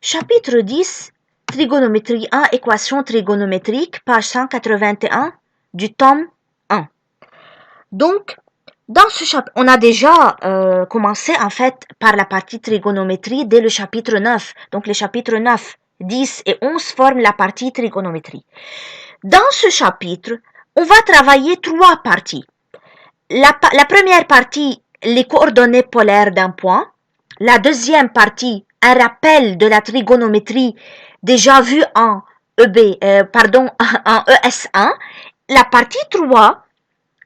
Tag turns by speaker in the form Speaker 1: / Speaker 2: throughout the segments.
Speaker 1: Chapitre 10, Trigonométrie 1, équation trigonométrique, page 181 du tome 1. Donc, dans ce chapitre, on a déjà commencé en fait par la partie trigonométrie dès le chapitre 9. Donc, les chapitres 9, 10 et 11 forment la partie trigonométrie. Dans ce chapitre, on va travailler trois parties. La première partie, les coordonnées polaires d'un point. La deuxième partie, un rappel de la trigonométrie déjà vu en en ES1. La partie 3,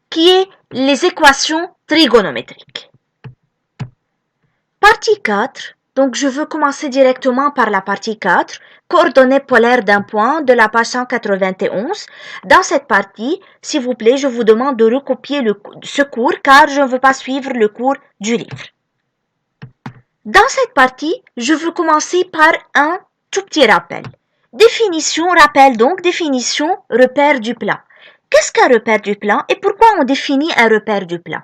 Speaker 1: qui est les équations trigonométriques. Partie 4, donc je veux commencer directement par la partie 4, coordonnées polaires d'un point de la page 191. Dans cette partie, s'il vous plaît, je vous demande de recopier ce cours car je ne veux pas suivre le cours du livre. Dans cette partie, je veux commencer par un tout petit rappel. Définition, rappel donc, définition, repère du plan. Qu'est-ce qu'un repère du plan et pourquoi on définit un repère du plan?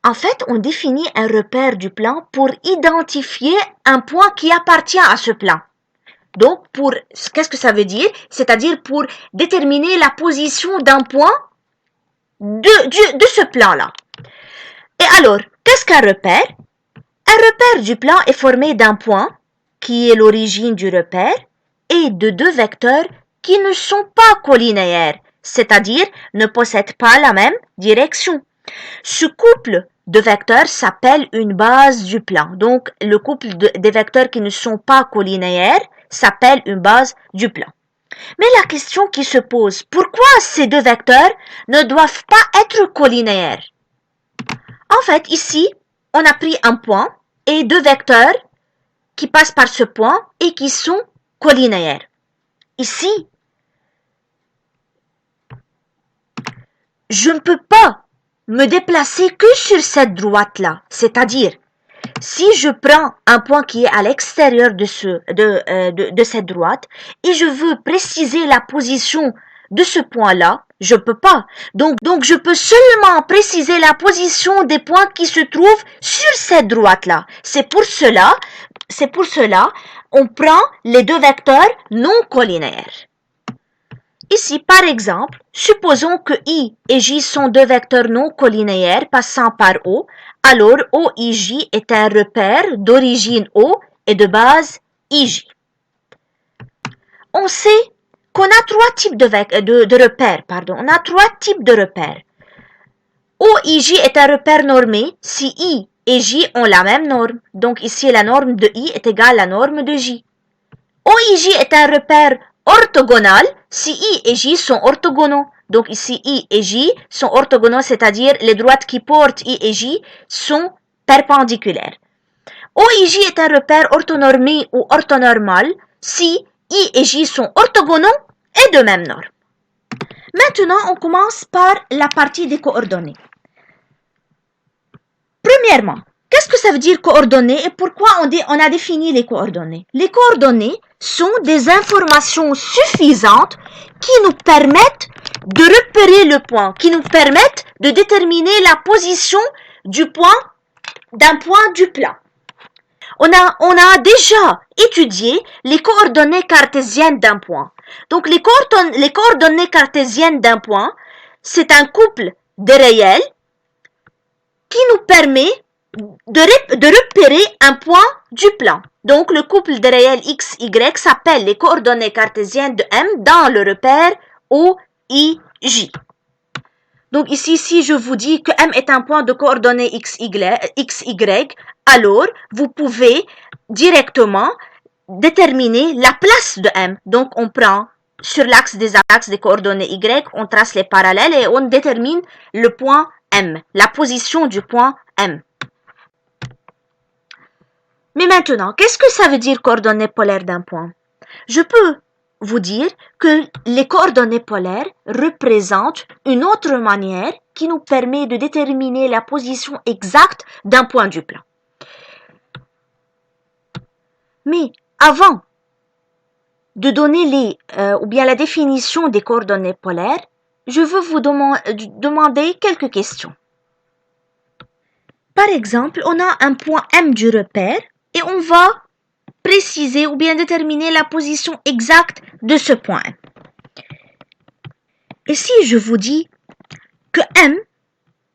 Speaker 1: En fait, on définit un repère du plan pour identifier un point qui appartient à ce plan. Donc, qu'est-ce que ça veut dire? C'est-à-dire pour déterminer la position d'un point de ce plan-là. Et alors, qu'est-ce qu'un repère? Un repère du plan est formé d'un point, qui est l'origine du repère, et de deux vecteurs qui ne sont pas collinéaires, c'est-à-dire ne possèdent pas la même direction. Ce couple de vecteurs s'appelle une base du plan. Donc, le couple des vecteurs qui ne sont pas collinéaires s'appelle une base du plan. Mais la question qui se pose, pourquoi ces deux vecteurs ne doivent pas être collinéaires? En fait, ici, on a pris un point et deux vecteurs qui passent par ce point et qui sont collinéaires. Ici, je ne peux pas me déplacer que sur cette droite-là. C'est-à-dire, si je prends un point qui est à l'extérieur de cette droite et je veux préciser la position de ce point-là, je ne peux pas. Donc, je peux seulement préciser la position des points qui se trouvent sur cette droite-là. C'est pour cela, on prend les deux vecteurs non collinéaires. Ici, par exemple, supposons que I et J sont deux vecteurs non collinéaires passant par O, alors OIJ est un repère d'origine O et de base IJ. On sait qu'on a trois types de repères. On a trois types de repères. OIJ est un repère normé si I et J ont la même norme. Donc ici, la norme de I est égale à la norme de J. OIJ est un repère orthogonal si I et J sont orthogonaux. Donc ici, I et J sont orthogonaux, c'est-à-dire les droites qui portent I et J sont perpendiculaires. OIJ est un repère orthonormé ou orthonormal si I et J sont orthogonaux et de même norme. Maintenant, on commence par la partie des coordonnées. Premièrement, qu'est-ce que ça veut dire coordonnées et pourquoi on a défini les coordonnées? Les coordonnées sont des informations suffisantes qui nous permettent de repérer le point, qui nous permettent de déterminer la position d'un point du plan. On a déjà étudié les coordonnées cartésiennes d'un point. Donc, les coordonnées cartésiennes d'un point, c'est un couple de réels qui nous permet de repérer un point du plan. Donc, le couple de réels x, y s'appelle les coordonnées cartésiennes de M dans le repère OIJ. Donc, ici, si je vous dis que M est un point de coordonnées x, y, alors vous pouvez directement déterminer la place de M. Donc, on prend sur l'axe des coordonnées y, on trace les parallèles et on détermine le point M, la position du point M. Mais maintenant, qu'est-ce que ça veut dire coordonnées polaires d'un point? Je peux vous dire que les coordonnées polaires représentent une autre manière qui nous permet de déterminer la position exacte d'un point du plan. Mais avant de donner la définition des coordonnées polaires, je veux vous demander quelques questions. Par exemple, on a un point M du repère et on va préciser ou bien déterminer la position exacte de ce point M. Et si je vous dis que M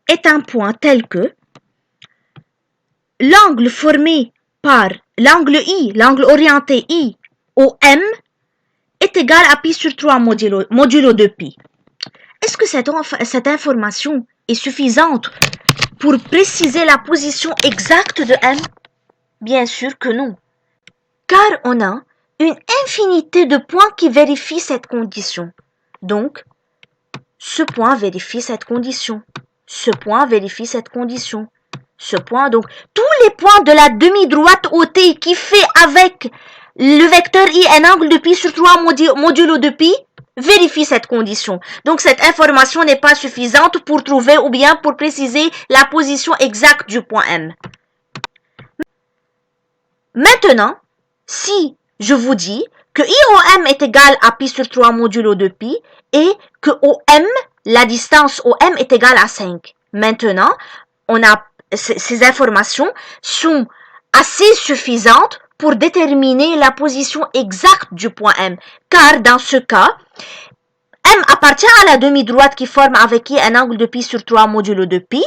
Speaker 1: est un point tel que l'angle formé par l'angle I, l'angle orienté I au M est égal à pi sur 3 modulo de pi. Est-ce que cette information est suffisante pour préciser la position exacte de M? Bien sûr que non, car on a une infinité de points qui vérifient cette condition. Donc, ce point vérifie cette condition. Ce point vérifie cette condition. Ce point, donc, tous les points de la demi-droite OT qui fait avec le vecteur I un angle de pi sur 3 modulo de pi vérifient cette condition. Donc, cette information n'est pas suffisante pour trouver ou bien pour préciser la position exacte du point M. Maintenant, si je vous dis que I au M est égal à pi sur 3 modulo de pi et que au M, la distance au M est égale à 5. Maintenant, ces informations sont assez suffisantes pour déterminer la position exacte du point M. Car dans ce cas, M appartient à la demi-droite qui forme avec I un angle de pi sur 3 modulo de pi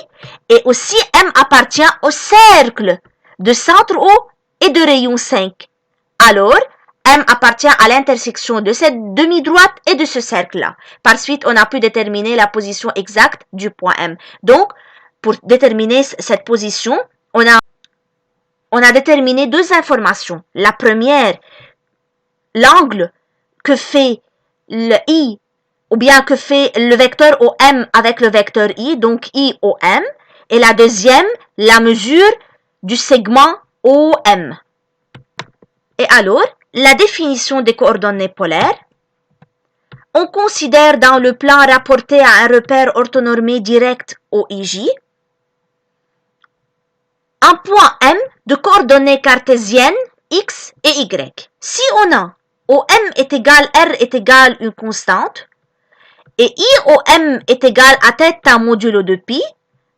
Speaker 1: et aussi M appartient au cercle de centre O et de rayon 5. Alors, M appartient à l'intersection de cette demi-droite et de ce cercle-là. Par suite, on a pu déterminer la position exacte du point M. Donc, pour déterminer cette position, on a déterminé deux informations. La première, l'angle que fait le I, ou bien que fait le vecteur OM avec le vecteur I, donc I OM. Et la deuxième, la mesure du segment OM. Et alors, la définition des coordonnées polaires. On considère dans le plan rapporté à un repère orthonormé direct OIJ un point M de coordonnées cartésiennes X et Y. Si on a OM est égal R est égal une constante et IOM est égal à θ modulo de pi,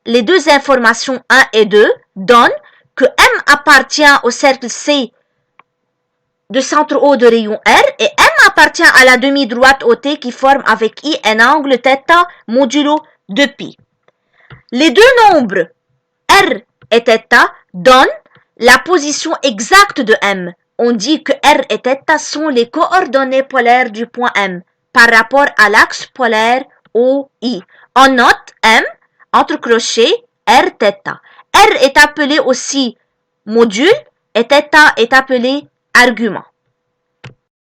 Speaker 1: les deux informations 1 et 2 donnent que M appartient au cercle C de centre O de rayon R et M appartient à la demi-droite OT qui forme avec I un angle θ modulo de pi. Les deux nombres R et θ donnent la position exacte de M. On dit que R et θ sont les coordonnées polaires du point M par rapport à l'axe polaire OI. On note M entre crochets R θ. R est appelé aussi module et θ est appelé argument.